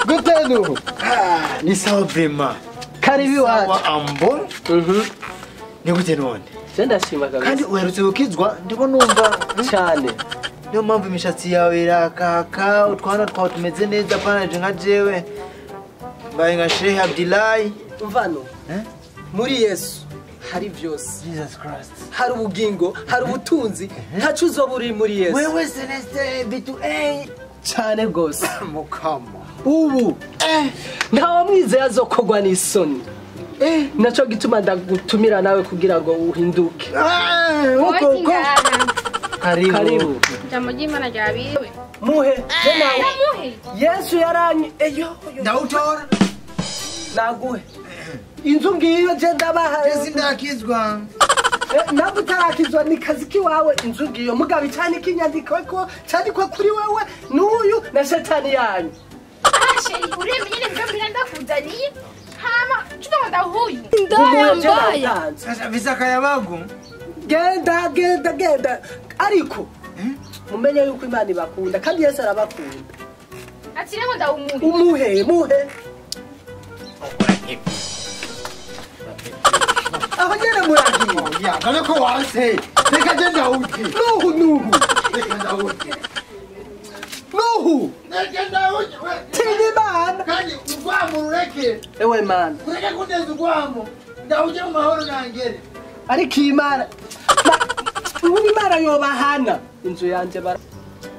Gutenu. Ni sawa vrema. Karibi wacu. Sawa ambo. Ni gute none? Senda shima kabisa. Kandi uherutse gukizwa ndiko numva cyane. Niyo mpamvu imishatsi yawe irakaka utwana twawe tumeze neza panaje nka jewe. Mbaye nka Sheikh Abdullahi. Mvano. Muri Yesu hari vyose. Jesus Christ. Hari ubugingo, hari ubutunzi, ntacu uzoburi muri Yesu. Wewe celestin bitu cyane gose. Mukama. Ubu ntawe mwizeye azokogwa n'isoni. Naco gituma ndagutumira nawe kugira ngo uhinduke. Uko. Karibu. Jambo jimana jabiwe. Muhe. Muhe. Yesu yaranye. Ndawutora. Naguhe. Inzu ngiyo je ndabaha. Ese ndakizwa. Nabwo utarakizwa ni kazi kiwawe inzu ngiyo mugabe cyane kinyandiko ko cyane ko kuri wewe n'uyu na shetani yanyu. Sheri uremye nyine mbira ndakuzaniye. Hama chuta ndahuyu. Ndayambaya. Sasa visaka yabagu. Genda. Ariko mumenye yuko Imana ibakunda kandi Yesu arabakunda. Ati rero ndawumuhe. Muhe. Aho nyene muragiye. Ya, kale ko wanse. Reka genda uti. Nuhu. Reka ndawuti. Nuhu. Reka ndawuti. Tini bana. Kandi ugwamu reke. Ewe man. Reka kundeza ugwamu. Ndawuje mu mahoro nangere. Ariko Imana. Ubu Imana yobahana. Inzu yanje bara.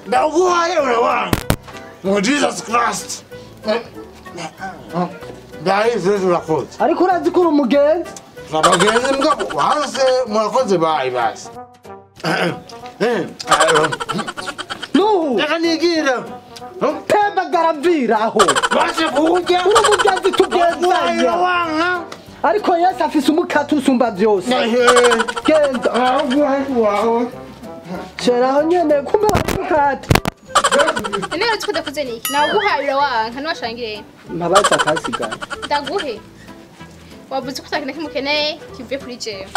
Ndawuhaye urabanga. Mu Jesus Christ. Ndahise urakoze. Ariko urazi ko umugenzi. Abagenzi mbwa wanse murakoze bayi basi. Nuhu. Reka nigira. Pemba garavira aho. Baje kuja. Uri umugenzi tugenzanya. Wanga. Ariko Yesu afise umukatu usumba byose. Genda. Wawe. Sheraho nyene kumbe umukatu. Nero tsukuda kuzeni. Naguharira wanka nwashangire. Mabaza akasigana. Ndaguhe. Wabuze kutakina kimukeneye kivuye kuri jewe.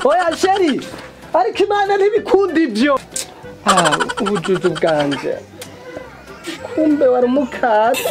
Oya sheri. Ariko Imana ntibikunda ivyo. Ubujuju bwanje. Kumbe wari umukatu.